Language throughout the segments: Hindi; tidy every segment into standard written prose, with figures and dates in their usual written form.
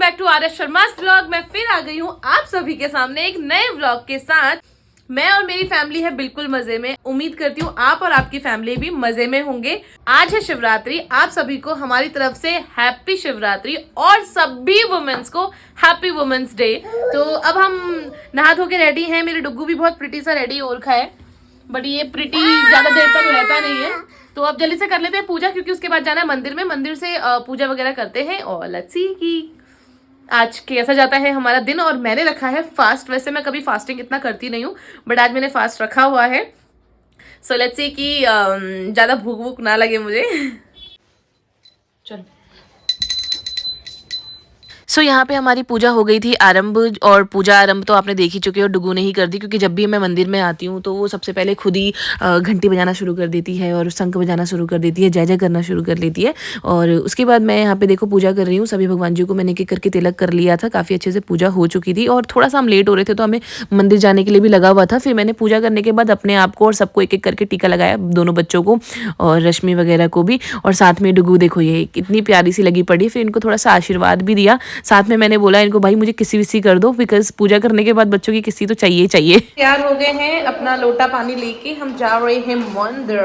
Back to R S Sharma vlog. मैं फिर आ गई हूँ आप सभी के सामने एक नए व्लॉग के साथ। मैं और मेरी फैमिली है बिल्कुल मजे में। उम्मीद करती हूँ आप और आपकी फैमिली भी मजे में होंगे। आज है शिवरात्रि। आप सभी को हमारी तरफ से हैप्पी शिवरात्रि और सभी वुमेन्स को हैप्पी वुमेन्स डे। तो अब हम नहा धो के रेडी हैं। मेरे डुग्गू भी बहुत प्रिटी सा रेडी हो रखा है, बट ये प्रिटी ज्यादा देर तक रहता नहीं है। तो अब जल्दी से कर लेते हैं पूजा, क्योंकि उसके बाद जाना है मंदिर में। मंदिर से पूजा वगैरह करते हैं और लेट्स सी कि आज कैसा जाता है हमारा दिन। और मैंने रखा है फास्ट। वैसे मैं कभी फास्टिंग इतना करती नहीं हूँ, बट आज मैंने फास्ट रखा हुआ है। सो लेट्स सी कि ज़्यादा भूख भूख ना लगे मुझे। चलो यहाँ पे हमारी पूजा हो गई थी आरंभ। और पूजा आरंभ तो आपने देख ही चुके हो, डुगू ने ही कर दी, क्योंकि जब भी मैं मंदिर में आती हूँ तो वो सबसे पहले खुद ही घंटी बजाना शुरू कर देती है और शंख बजाना शुरू कर देती है, जय जय करना शुरू कर लेती है। और उसके बाद मैं यहाँ पे देखो पूजा कर रही हूँ। सभी भगवान जी को मैंने एक एक करके तिलक कर लिया था। काफ़ी अच्छे से पूजा हो चुकी थी और थोड़ा सा हम लेट हो रहे थे तो हमें मंदिर जाने के लिए भी लगा हुआ था। फिर मैंने पूजा करने के बाद अपने आप को और सबको एक एक करके टीका लगाया, दोनों बच्चों को और रश्मि वगैरह को भी। और साथ में डुगू देखो ये कितनी प्यारी सी लगी पड़ी। फिर इनको थोड़ा सा आशीर्वाद भी दिया। साथ में मैंने बोला इनको भाई मुझे किसी विसी कर दो, बिकॉज पूजा करने के बाद बच्चों की किसी तो चाहिए चाहिए। तैयार हो गए हैं, अपना लोटा पानी लेके हम जा रहे हैं मंदिर।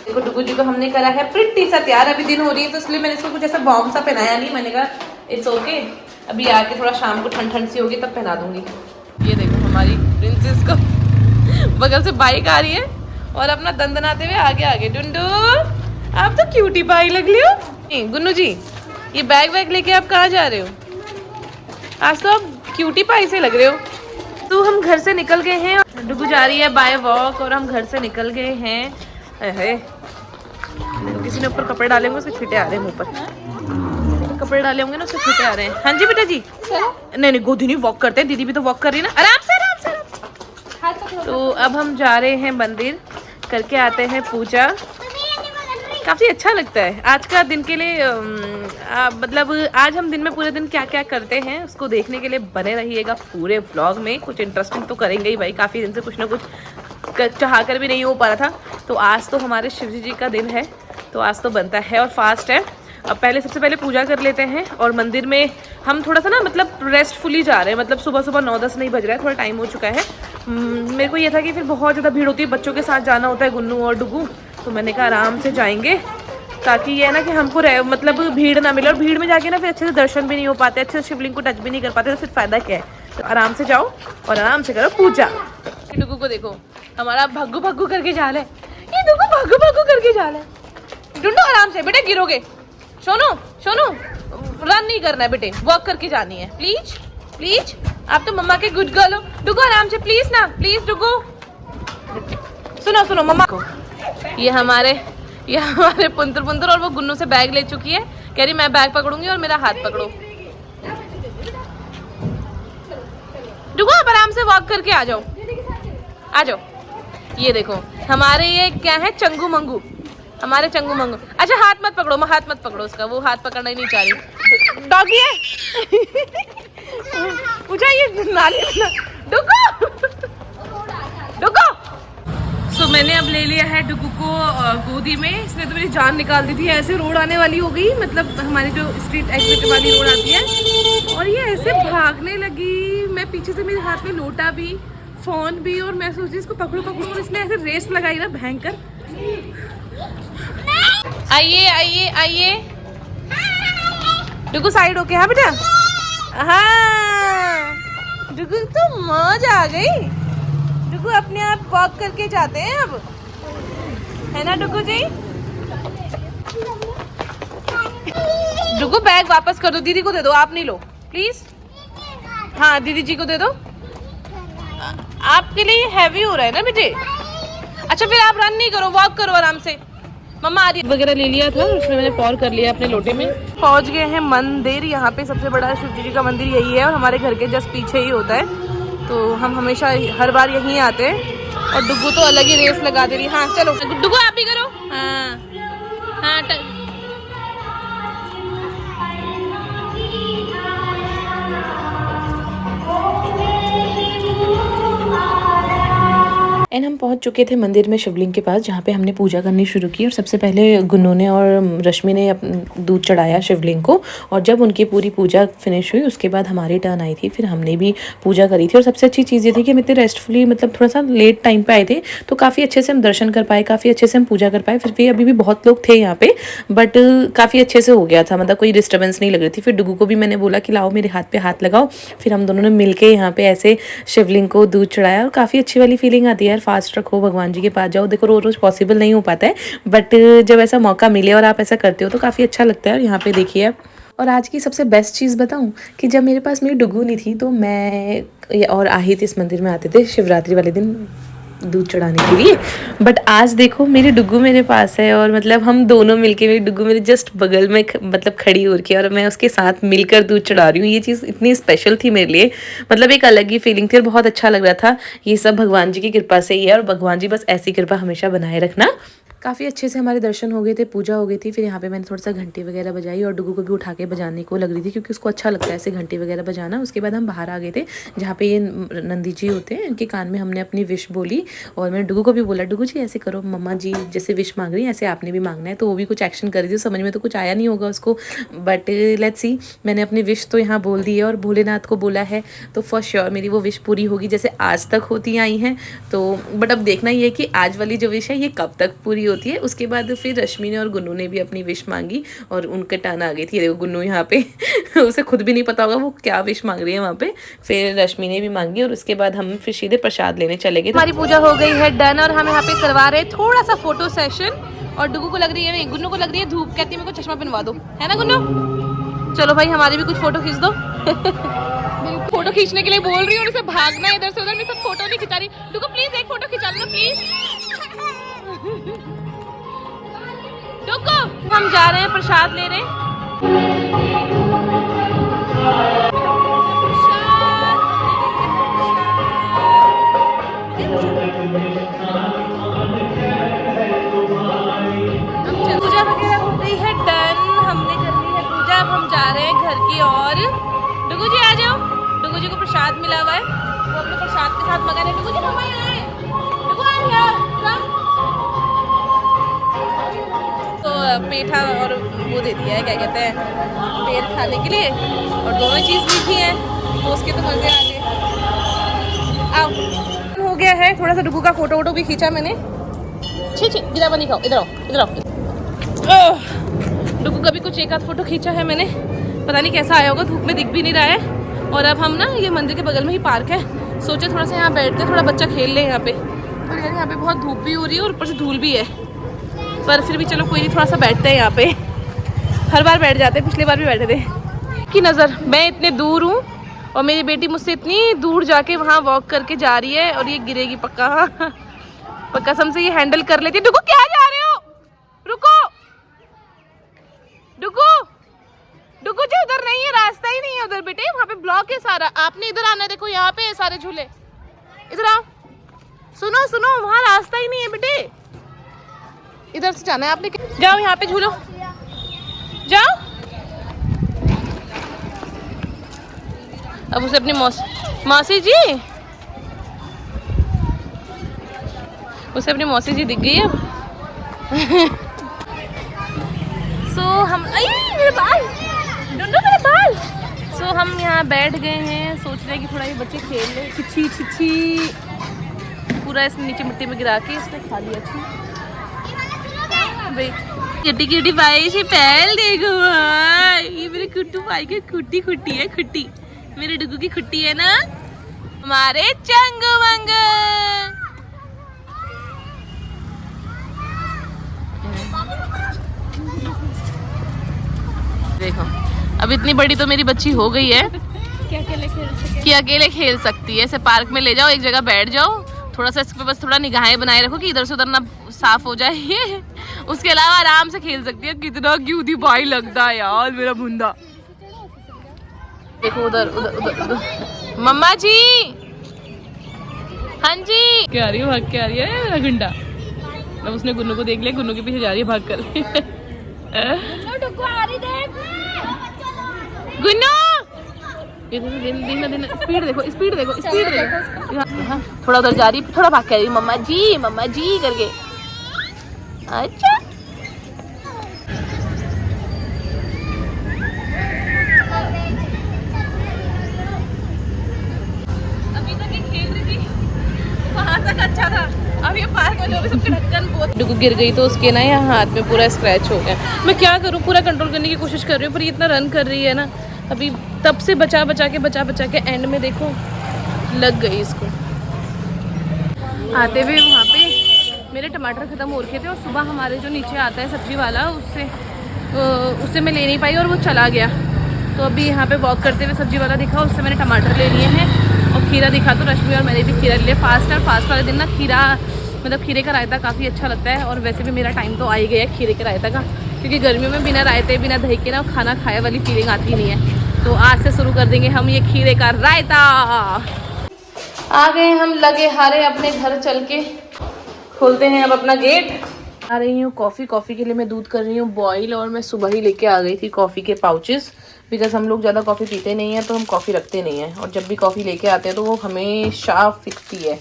देखो डुगू जी को हमने करा है प्रिटी सा तैयार। अभी दिन हो रही है तो इसलिए मैंने इसको कुछ ऐसा बॉम्ब सा पहनाया नहीं। मैंने कहा इट्स ओके, अभी आके थोड़ा शाम को ठंड ठंड सी होगी तब पहना दूंगी। ये देखो हमारी प्रिंसेस को बगल से बाइक आ रही है और अपना दंदनाते हुए आगे आगे। डुंडू आप तो क्यूटी पाई लग रही हो। गुन्नू जी ये बैग वैग लेके आप कहाँ जा रहे हो? आज तो आप क्यूटी पाई से लग रहे हो। तो हम घर से निकल गए हैं। डुगू जा रही है बाय वॉक और हम घर से निकल गए हैं। तो किसी ने ऊपर कपड़े डाले होंगे, उसके छींटे आ रहे हैं मुंह पर। कपड़े डाले होंगे ना, उसके छींटे आ रहे हैं। हाँ जी बेटा जी। नहीं नहीं गोदी नहीं, वॉक करते हैं। दीदी भी तो वॉक कर रही है ना। आराम से आराम से। तो अब हम जा रहे हैं मंदिर, करके आते हैं पूजा। काफ़ी अच्छा लगता है आज का दिन के लिए। मतलब आज हम दिन में पूरे दिन क्या क्या करते हैं उसको देखने के लिए बने रहिएगा पूरे व्लॉग में। कुछ इंटरेस्टिंग तो करेंगे ही भाई। काफ़ी दिन से कुछ ना कुछ चाह कर भी नहीं हो पा रहा था। तो आज तो हमारे शिव जी का दिन है, तो आज तो बनता है और फास्ट है। अब सबसे पहले पूजा कर लेते हैं। और मंदिर में हम थोड़ा सा ना मतलब रेस्टफुली जा रहे हैं। मतलब सुबह सुबह 9-10 नहीं बज रहा है, थोड़ा टाइम हो चुका है। मेरे को ये था कि फिर बहुत ज़्यादा भीड़ होती है, बच्चों के साथ जाना होता है गुन्नू और डुगू। तो मैंने कहा आराम से जाएंगे, ताकि ये है ना कि हमको मतलब भीड़ ना मिले। और भीड़ में जाके ना फिर अच्छे से दर्शन भी नहीं हो पाते, अच्छे से शिवलिंग को टच भी नहीं कर पाते, तो फिर फायदा क्या है। तो आराम से जाओ और आराम से करो पूजा। डुगू को देखो हमारा भग्गू भग्गू करके जा रहा है। ये डुगू भग्गू भग्गू करके जा रहा है। डुंडो आराम से बेटे, गिरोगे। सोनू सोनू रन नहीं करना है बेटे, वॉक करके जानी है। प्लीज प्लीज, आप तो मम्मा के गुड गर्ल हो। डुगू आराम से प्लीज ना, प्लीज डुगू। सुनो सुनो मम्मा को। ये हमारे पुंतर पुंतर। और वो गुन्नू से बैग ले चुकी है, कह रही मैं बैग पकड़ूंगी और मेरा हाथ पकड़ो। डुगू आप आराम से वॉक करके आ जाओ, आ जाओ। ये देखो हमारे ये क्या है, चंगू मंगू, हमारे चंगू मंगू। अच्छा हाथ मत पकड़ो, हाथ मत पकड़ो उसका, वो हाथ पकड़ना ही नहीं चाह रही। डॉगी है पूछा ये नाली डुगू डुगू। सो मैंने अब ले लिया है डुगू को गोदी में। इसने तो मेरी जान निकाल दी थी। ऐसे रोड आने वाली हो गई, मतलब हमारी जो स्ट्रीट एग्जिट वाली रोड आती है, और ये ऐसे भागने लगी। मैं पीछे से, मेरे हाथ में लोटा भी, फोन भी, और मैं सोची इसको पकड़ो पकड़ो। और इसने ऐसे रेस लगाई ना भयंकर। आइए आइए आइए डुगू साइड होके। हाँ बेटा, हाँ डुगू तो मौज आ गई। डुगू अपने आप वॉक करके जाते हैं अब, है ना डुगू जी। डुगू बैग वापस कर दो, दीदी को दे दो, आप नहीं लो प्लीज। हाँ दीदी जी को दे दो, आपके लिए हैवी हो रहा है ना बेटे। अच्छा फिर आप रन नहीं करो, वॉक करो आराम से। मम्मा आ रही वगैरह ले लिया था, उसमें मैंने पॉर कर लिया अपने लोटे में। पहुंच गए हैं मंदिर। यहाँ पे सबसे बड़ा शिव जी का मंदिर यही है और हमारे घर के जस्ट पीछे ही होता है। तो हम हमेशा हर बार यहीं आते हैं। और डुगू तो अलग ही रेस लगा दे रही है। हाँ चलो डुगू आप भी करो। हाँ हाँ एंड हम पहुंच चुके थे मंदिर में शिवलिंग के पास, जहाँ पे हमने पूजा करनी शुरू की। और सबसे पहले गुन्नू ने और रश्मि ने दूध चढ़ाया शिवलिंग को, और जब उनकी पूरी पूजा फिनिश हुई उसके बाद हमारी टर्न आई थी, फिर हमने भी पूजा करी थी। और सबसे अच्छी चीज़ ये थी कि हम इतने रेस्टफुली, मतलब थोड़ा सा लेट टाइम पे आए थे, तो काफ़ी अच्छे से हम दर्शन कर पाए, काफ़ी अच्छे से हम पूजा कर पाए। फिर भी अभी भी बहुत लोग थे यहाँ पे, बट काफ़ी अच्छे से हो गया था, मतलब कोई डिस्टर्बेंस नहीं लग रही थी। फिर डुगू को भी मैंने बोला कि लाओ मेरे हाथ पे हाथ लगाओ, फिर हम दोनों ने मिलके यहाँ पे ऐसे शिवलिंग को दूध चढ़ाया। और काफ़ी अच्छी वाली फीलिंग आती है यार, फास्ट रखो, भगवान जी के पास जाओ। देखो रोज़ रोज़ पॉसिबल नहीं हो पाता है, बट जब ऐसा मौका मिले और आप ऐसा करते हो तो काफ़ी अच्छा लगता है। और यहाँ पे देखिए आप, और आज की सबसे बेस्ट चीज़ बताऊं कि जब मेरे पास मेरी डुगू नहीं थी तो मैं और आहित इस मंदिर में आते थे शिवरात्रि वाले दिन दूध चढ़ाने के लिए। बट आज देखो मेरी डुगू मेरे पास है, और मतलब हम दोनों मिलके, मेरी डुगू मेरे जस्ट बगल में मतलब खड़ी हो रखी है, और मैं उसके साथ मिलकर दूध चढ़ा रही हूँ। ये चीज़ इतनी स्पेशल थी मेरे लिए, मतलब एक अलग ही फीलिंग थी और बहुत अच्छा लग रहा था। ये सब भगवान जी की कृपा से ही है, और भगवान जी बस ऐसी कृपा हमेशा बनाए रखना। काफ़ी अच्छे से हमारे दर्शन हो गए थे, पूजा हो गई थी। फिर यहाँ पे मैंने थोड़ा सा घंटी वगैरह बजाई, और डुगू को भी उठा के बजाने को लग रही थी क्योंकि उसको अच्छा लगता है ऐसे घंटी वगैरह बजाना। उसके बाद हम बाहर आ गए थे जहाँ पे ये नंदी जी होते हैं, इनके कान में हमने अपनी विश बोली। और मैंने डुगू को भी बोला, डुगू जी ऐसे करो, मम्मा जी जैसे विश मांग रही है ऐसे आपने भी मांगना है। तो वो भी कुछ एक्शन कर रही थी, समझ में तो कुछ आया नहीं होगा उसको, बट लेट्स सी। मैंने अपनी विश तो यहाँ बोल दी है और भोलेनाथ को बोला है, तो फॉर श्योर मेरी वो विश पूरी होगी जैसे आज तक होती आई हैं। तो बट अब देखना ये है कि आज वाली जो विश है ये कब तक पूरी होती है। उसके बाद फिर रश्मि ने और गुन्नू ने भी अपनी विश मांगी, और उनके टर्न आ गई थी। देखो गुन्नू यहाँ पे उसे खुद भी नहीं पता होगा वो क्या विश मांग रही है वहाँ पे। फिर रश्मि ने भी मांगी, और उसके बाद हम फिर सीधे प्रसाद लेने चले गए। हमारी पूजा हो गई है डन, और हम यहाँ पे करवा रहे हैं थोड़ा सा फोटो सेशन। और डुगू को लग रही है, गुन्नू को लग रही है धूप, कहती है मेरे को चश्मा पहनवा दो, है ना गुन्नू? चलो भाई हमारी भी कुछ फोटो खींच दो। फोटो खींचने के लिए बोल रही हूँ और उसे भागना है इधर से उधर, मैं सब फोटो नहीं खिंचा रही। डुगू प्लीज एक फोटो खिंचा लो प्लीज। डुगू हम जा रहे हैं प्रसाद ले रहे हैं। पूजा वगैरह हो गई है डन, हमने कर ली है पूजा। अब हम जा रहे हैं घर की ओर। डुगू जी आ जाओ, डुगू जी को प्रसाद मिला हुआ है, वो अपने प्रसाद के साथ मगन है। डुगू जी मम्मा यहाँ है, डुगू आ जाओ। तो पेठा और वो दे दिया है, क्या कहते हैं, पेड़ खाने के लिए, और दोनों चीज़ मीठी है तो उसके तो मज़े आ गए। आओ हो गया है, थोड़ा सा डुगू का फोटो वोटो भी खींचा मैंने। छी छी गिरा बनी खाओ, इधर आओ इधर आओ। डुगू का भी कुछ एक आध फोटो खींचा है मैंने, पता नहीं कैसा आया होगा, धूप में दिख भी नहीं रहा है। और अब हम ना, ये मंदिर के बगल में ही पार्क है, सोचे थोड़ा सा यहाँ बैठते, थोड़ा बच्चा खेल ले यहाँ पे। पर यार यहाँ पे बहुत धूप भी हो रही है और ऊपर से धूल भी है, पर फिर भी चलो कोई नहीं, थोड़ा सा बैठते हैं यहाँ पे। हर बार बैठ जाते हैं, पिछली बार भी बैठे थे। की नज़र, मैं इतने दूर हूँ और मेरी बेटी मुझसे इतनी दूर जाके वहाँ वॉक करके जा रही है, और ये गिरेगी पक्का। पर कसम से ये हैंडल कर लेती है। डुगू क्या जा रहे हो, रुको डुगू, डुगू जी उधर नहीं है, रास्ता ही नहीं है उधर बेटे, वहाँ पे ब्लॉक है सारा, आपने इधर आना है। देखो यहाँ पे है सारे झूले, इधर आओ। सुनो सुनो, वहाँ रास्ता ही नहीं है बेटे, इधर से जाना है आपने। जाओ यहाँ पे झूलो, जाओ। अब उसे अपनी मौसी जी, उसे अपनी मौसी जी दिख गई है। सो हम, मेरे बाल, मेरे बाल। सो हम यहाँ बैठ गए हैं, सोच रहे हैं कि थोड़ा ये बच्चे खेल ले। छिछी छिछी पूरा इसने नीचे मिट्टी में गिरा के इसने खा लिया। किटी किटी भाई से पहल देखो, ये मेरे कुट्टू भाई की खुट्टी खुट्टी है, खुट्टी मेरे डुगू की खुट्टी है ना, हमारे चंगू मंग। देखो अब इतनी बड़ी तो मेरी बच्ची हो गई है कि अकेले खेल सकती है। ऐसे पार्क में ले जाओ, एक जगह बैठ जाओ, थोड़ा सा इस पे बस थोड़ा निगाहें बनाए रखो कि इधर से उधर ना साफ हो जाए ये, उसके अलावा आराम से खेल सकती है। कितना क्यूट भाई लगता है यार मेरा बुंदा। देखो उधर उधर उधर उधर मम्मा जी, हाँ जी क्या आ रही है, भाग के आ रही है मेरा गुंडा। अब उसने गुन्नू को देख लिया, गुन्नू के पीछे जा रही है भाग कर। गुन्नू ये दिन स्पीड देखो, स्पीड देखो, स्पीड देखो। हाँ, थोड़ा उधर जा रही, थोड़ा भाग के आ रही, मम्मा जी करके। अच्छा अभी तक ये खेल रही थी, वहाँ तक अच्छा था। अब ये पार्क में लोग सबके ढक्कन बहुत डुगु गिर गई तो उसके ना यहाँ हाथ में पूरा स्क्रैच हो गया। मैं क्या करूँ, पूरा कंट्रोल करने की कोशिश कर रही हूँ पर ये इतना रन कर रही है ना, अभी तब से बचा बचा के एंड में देखो लग गई इसको। आते हुए वहाँ पे मेरे टमाटर ख़त्म हो रखे थे और सुबह हमारे जो नीचे आता है सब्जी वाला उससे मैं ले नहीं पाई और वो चला गया। तो अभी यहाँ पे वॉक करते हुए सब्जी वाला दिखा, उससे मैंने टमाटर ले लिए हैं और खीरा दिखा तो रश्मि और मैंने भी खीरा ले लिया। फास्ट वाले दिन ना खीरा मतलब खीरे का रायता काफ़ी अच्छा लगता है और वैसे भी मेरा टाइम तो आ ही गया है खीरे के रायता का, क्योंकि गर्मियों में बिना रायते बिना दही के ना खाना खाए वाली फीलिंग आती नहीं है। तो आज से शुरू कर देंगे हम ये खीरे का रायता। आ गए हम लगे हारे अपने घर, चल के खोलते हैं अब अपना गेट। आ रही हूँ कॉफ़ी के लिए मैं दूध कर रही हूँ बॉईल, और मैं सुबह ही लेके आ गई थी कॉफ़ी के पाउचेस, बिकॉज हम लोग ज़्यादा कॉफ़ी पीते नहीं हैं तो हम कॉफ़ी रखते नहीं हैं, और जब भी कॉफ़ी लेके आते हैं तो वो हमेशा फिकती है।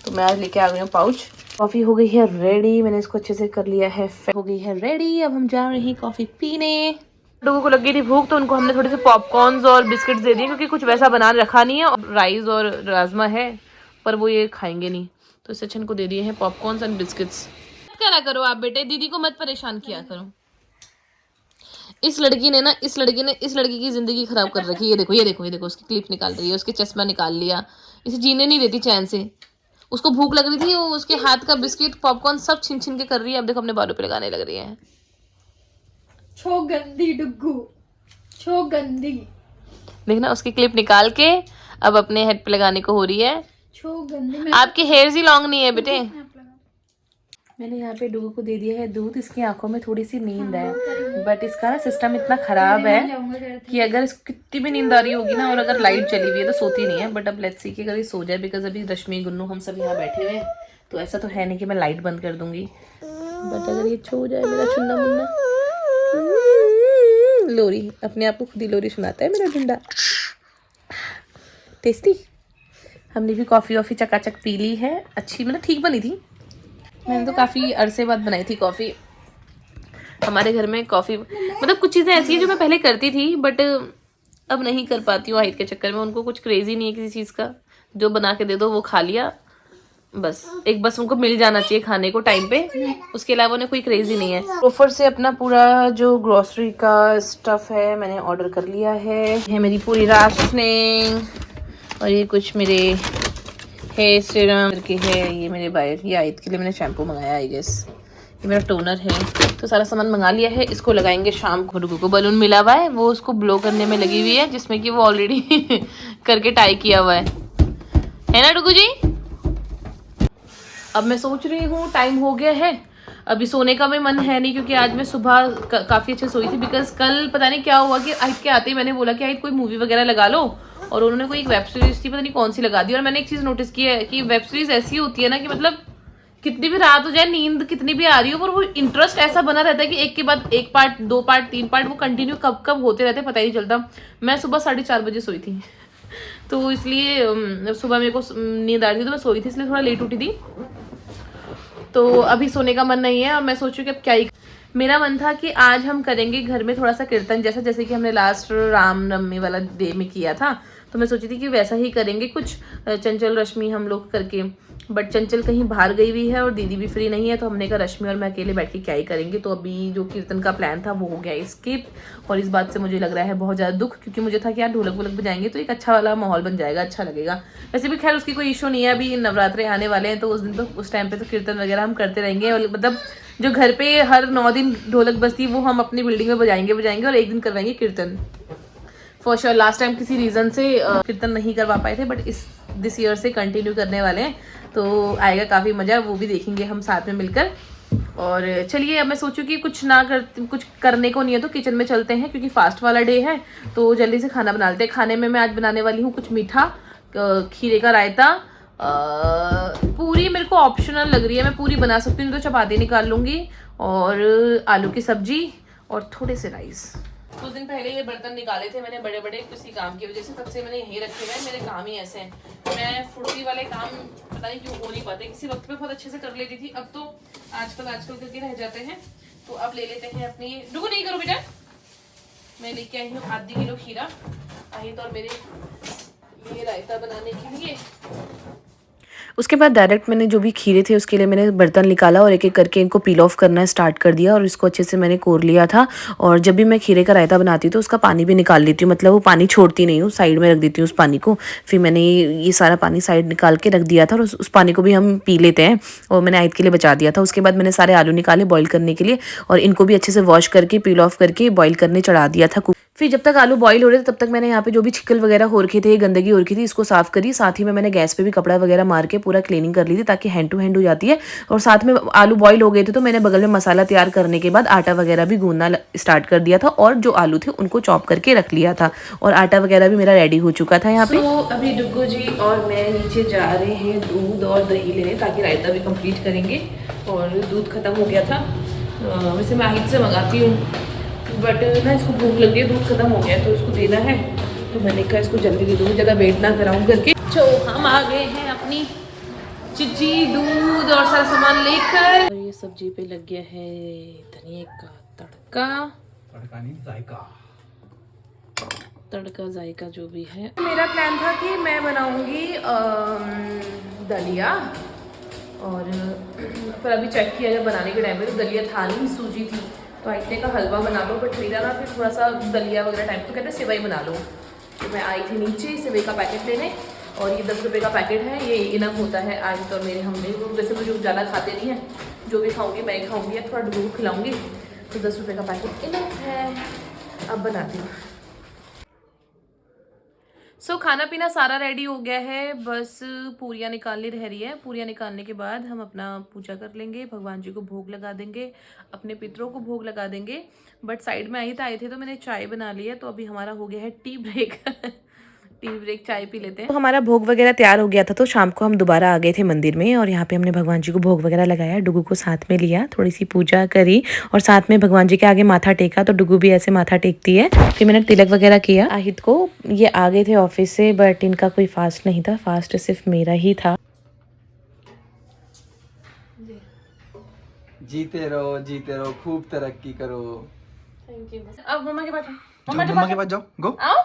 तो मैं आज लेके आ गई हूँ पाउच। कॉफ़ी हो गई है रेडी, मैंने इसको अच्छे से कर लिया है, हो गई है रेडी। अब हम जा रहे हैं कॉफ़ी पीने। लोगों को लगी थी भूख तो उनको हमने थोड़े से पॉपकॉर्न्स और बिस्किट्स दे दिए, क्योंकि कुछ वैसा बना रखा नहीं है, और राइस और राजमा है पर वो ये खाएंगे नहीं, तो इससे अच्छा इनको दे दिए हैं पॉपकॉर्न्स एंड बिस्किट्स। मत करा करो आप बेटे, दीदी को मत परेशान किया करो। इस लड़की ने इस लड़की की जिंदगी खराब कर रखी है। ये देखो उसकी क्लिप निकाल रही है, उसके चश्मा निकाल लिया, इसे जीने नहीं देती चैन से। उसको भूख लग रही थी, वो उसके हाथ का बिस्किट पॉपकॉर्न सब छीन छीन के कर रही है। अब देखो अपने बालों पे लगाने लग रही है। छो गंदी डुग्गू, छो गंदी। देखना उसकी क्लिप निकाल के अब अपने हेड पे लगाने को हो रही है। छो गंदी। आपके हेयर्स ही लॉन्ग नहीं है बेटे। मैंने यहाँ पे डुगू को दे दिया है दूध। इसकी आंखों में थोड़ी सी नींद है, बट इसका ना सिस्टम इतना खराब है कि अगर इसको कितनी भी नींद आ रही होगी ना, और अगर लाइट चली हुई है तो सोती नहीं है। बट अब लेट्स सी कि अगर ये सो जाए, बिकॉज अभी रश्मि गुन्नू हम सब यहाँ बैठे हुए हैं, तो ऐसा तो है नहीं कि मैं लाइट बंद कर दूंगी। बट अगर ये सो जाए मेरा चुन्ना मुन्ना, लोरी अपने आप को खुद ही लोरी सुनाता है मेरा ढूंढा। टेस्टी। हमने भी कॉफ़ी वॉफ़ी चकाचक पी ली है, अच्छी मतलब ठीक बनी थी। मैंने तो काफ़ी अरसे बाद बनाई थी कॉफ़ी। हमारे घर में कॉफ़ी मतलब कुछ चीज़ें ऐसी हैं जो मैं पहले करती थी बट अब नहीं कर पाती हूँ आहिद के चक्कर में। उनको कुछ क्रेज़ी नहीं है किसी चीज़ का, जो बना के दे दो वो खा लिया बस। बस उनको मिल जाना चाहिए खाने को टाइम पे, उसके अलावा उन्हें कोई क्रेज़ी नहीं है। ऑफर से अपना पूरा जो ग्रॉसरी का स्टफ़ है मैंने ऑर्डर कर लिया है। ये मेरी पूरी राशनिंग, और ये कुछ मेरे हेयर सीरम करके है, ये मेरे बायर, ये आयत के लिए मैंने शैम्पू मंगाया आई गेस, ये मेरा टोनर है। तो सारा सामान मंगा लिया है। इसको लगाएंगे शाम को। डुगू को बलून मिला हुआ है, वो उसको ब्लो करने में लगी हुई है, जिसमें कि वो ऑलरेडी करके टाई किया हुआ है ना डुगू जी। अब मैं सोच रही हूँ टाइम हो गया है, अभी सोने का भी मन है नहीं, क्योंकि आज मैं सुबह काफ़ी अच्छे सोई थी। बिकॉज कल पता नहीं क्या हुआ कि आहिद के आते ही मैंने बोला कि आहिद कोई मूवी वगैरह लगा लो, और उन्होंने कोई एक वेब सीरीज थी पता नहीं कौन सी लगा दी। और मैंने एक चीज़ नोटिस की है कि वेब सीरीज ऐसी होती है ना कि मतलब कितनी भी रात हो जाए, नींद कितनी भी आ रही हो, पर वो इंटरेस्ट ऐसा बना रहता है कि एक के बाद एक पार्ट, 2 पार्ट, 3 पार्ट वो कंटिन्यू कब होते रहते पता ही नहीं चलता। मैं सुबह 4:30 बजे सोई थी तो इसलिए सुबह मेरे को नींद आ रही थी तो मैं सोई थी, इसलिए थोड़ा लेट उठी थी। तो अभी सोने का मन नहीं है, और मैं सोचूं कि अब क्या ही। मेरा मन था कि आज हम करेंगे घर में थोड़ा सा कीर्तन जैसे कि हमने लास्ट रामनवमी वाला डे में किया था, तो मैं सोची थी कि वैसा ही करेंगे कुछ, चंचल रश्मि हम लोग करके। बट चंचल कहीं बाहर गई हुई है और दीदी भी फ्री नहीं है, तो हमने कहा रश्मि और मैं अकेले बैठ के क्या ही करेंगे। तो अभी जो कीर्तन का प्लान था वो हो गया स्किप, और इस बात से मुझे लग रहा है बहुत ज़्यादा दुख, क्योंकि मुझे था कि यार ढोलक वोलक बजाएंगे तो एक अच्छा वाला माहौल बन जाएगा, अच्छा लगेगा। वैसे भी खैर उसकी कोई इशू नहीं है, अभी नवरात्रे आने वाले हैं तो उस दिन तो उस टाइम पे तो कीर्तन वगैरह हम करते रहेंगे। और मतलब जो घर पे हर 9 दिन ढोलक बजती वो हम अपनी बिल्डिंग में बजाएंगे और एक दिन करवाएंगे कीर्तन फॉर श्योर। लास्ट टाइम किसी रीज़न से कीर्तन नहीं करवा पाए थे, बट दिस ईयर से कंटिन्यू करने वाले हैं, तो आएगा काफ़ी मज़ा, वो भी देखेंगे हम साथ में मिलकर। और चलिए अब मैं सोचूं कि कुछ करने को नहीं है तो किचन में चलते हैं, क्योंकि फास्ट वाला डे है तो जल्दी से खाना बना लेते हैं। खाने में मैं आज बनाने वाली हूँ कुछ मीठा, खीरे का रायता, पूरी मेरे को ऑप्शनल लग रही है, मैं पूरी बना सकती हूँ तो चपाती निकाल लूँगी, और आलू की सब्जी और थोड़े से राइस। कुछ दिन पहले ये बर्तन निकाले थे मैंने बड़े बड़े किसी काम की वजह से, तब से मैंने यहीं रखे हुए हैं। मेरे काम ही ऐसे हैं, मैं फुर्ती वाले काम पता नहीं क्यों हो नहीं पाते। किसी वक्त पे बहुत अच्छे से कर लेती थी, अब तो आजकल करके रह जाते हैं। तो अब ले लेते हैं अपनी, डुगू नहीं करो बेटा। मैं लेके आई हूँ आधी किलो खीरा आहिद और मेरे लिए रायता बनाने के लिए। उसके बाद डायरेक्ट मैंने जो भी खीरे थे उसके लिए मैंने बर्तन निकाला और एक एक करके इनको पील ऑफ करना स्टार्ट कर दिया और इसको अच्छे से मैंने कोर लिया था। और जब भी मैं खीरे का रायता बनाती हूँ तो उसका पानी भी निकाल लेती हूँ, मतलब वो पानी छोड़ती नहीं हूँ, साइड में रख देती हूँ उस पानी को। फिर मैंने ये सारा पानी साइड निकाल के रख दिया था और उस पानी को भी हम पी लेते हैं, और मैंने आयत के लिए बचा दिया था। उसके बाद मैंने सारे आलू निकाले बॉईल करने के लिए और इनको भी अच्छे से वॉश करके पील ऑफ करके बॉईल करने चढ़ा दिया था। फिर जब तक आलू बॉईल हो रहे थे तब तक मैंने यहाँ पे जो भी छिकल वगैरह हो रखे थे, गंदगी हो रखी थी, इसको साफ करी। साथ ही में मैंने गैस पे भी कपड़ा वगैरह मार के पूरा क्लीनिंग कर ली थी ताकि हैंड टू हैंड हो जाती है। और साथ में आलू बॉईल हो गए थे तो मैंने बगल में मसाला तैयार करने के बाद आटा वगैरह भी गूंदना स्टार्ट कर दिया था और जो आलू थे उनको चॉप करके रख लिया था और आटा वगैरह भी मेरा रेडी हो चुका था यहाँ पे। अभी डुग्गू जी और मैं नीचे जा रहे हैं दूध और दही लेने ताकि रायता भी कंप्लीट करेंगे। और दूध खत्म हो गया था, वैसे मैं आहिद से मंगाती हूँ बट ना इसको भूख लग गई, दूध खत्म हो गया तो इसको देना है, तो मैंने कहा इसको जल्दी दे दूँगी, ज़्यादा वेट ना कराऊँ करके। तो हम आ गए हैं अपनी चिज्जी दूध और सारा सामान लेकर। और ये सब्जी पे लग गया है धनिया का तड़का, तड़का नहीं जायका, तड़का जायका जो भी है। मेरा प्लान था कि मैं बनाऊंगी दलिया, और पर अभी चेक किया जब बनाने के टाइम पे तो दलिया था नहीं, सूजी थी। तो इतने का हलवा बना लो, बट मेरा ना फिर थोड़ा सा दलिया वगैरह टाइप, तो कहते हैं सेवई बना लो। तो मैं आई थी नीचे सेवई का पैकेट लेने, और ये 10 रुपये का पैकेट है, ये इनफ होता है आज तो मेरे हमने। तो वैसे मुझे ज़्यादा खाते नहीं हैं, जो भी खाऊंगी मैं खाऊंगी या थोड़ा डुबू खिलाऊंगी, तो 10 रुपये का पैकेट इनफ है। अब बनाती हूँ। सो खाना पीना सारा रेडी हो गया है, बस पूरियाँ निकालनी रह रही है। पूरियाँ निकालने के बाद हम अपना पूजा कर लेंगे, भगवान जी को भोग लगा देंगे, अपने पितरों को भोग लगा देंगे। बट साइड में आए थे तो मैंने चाय बना ली है, तो अभी हमारा हो गया है टी ब्रेक टी ब्रेक, चाय पी लेते हैं। तो हमारा भोग वगैरह तैयार हो गया था तो शाम को हम दोबारा आ गए थे मंदिर में और यहाँ पे हमने भगवान जी को भोग वगैरह लगाया, डुगू को साथ में लिया, थोड़ी सी पूजा करी और साथ में भगवान जी के आगे माथा टेका। तो डुगू भी ऐसे माथा टेकती है। फिर मैंने तिलक वगैरह किया आहिद को। ये आ गए थे ऑफिस से बट इनका कोई फास्ट नहीं था, फास्ट सिर्फ मेरा ही था। जीते रहो खूब तरक्की करो। Thank you. अब मम्मा के पास मम्मा के पास जाओ, गो। आओ।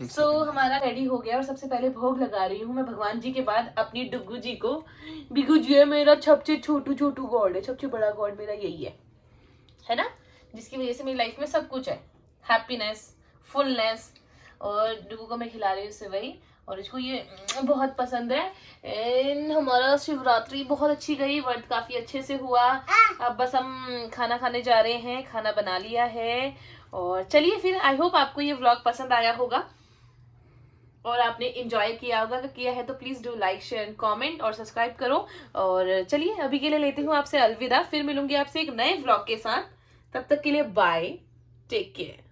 सो हमारा रेडी हो गया और सबसे पहले भोग लगा रही हूँ मैं भगवान जी के बाद अपनी डुग्गू जी को। बिगू जी है मेरा सबसे छोटू गॉड है, सबसे बड़ा गॉड मेरा यही है ना, जिसकी वजह से मेरी लाइफ में सब कुछ है, हैप्पीनेस, फुलनेस। और डुग्गू को मैं खिला रही हूँ सेवई और इसको ये बहुत पसंद है। हमारा शिवरात्रि बहुत अच्छी गई, व्रत काफी अच्छे से हुआ। अब बस हम खाना खाने जा रहे हैं, खाना बना लिया है। और चलिए फिर, आई होप आपको ये व्लॉग पसंद आया होगा और आपने एंजॉय किया होगा। अगर किया है तो please do like share comment और सब्सक्राइब करो। और चलिए अभी के लिए लेती हूँ आपसे अलविदा, फिर मिलूंगी आपसे एक नए व्लॉग के साथ। तब तक के लिए बाय, टेक केयर।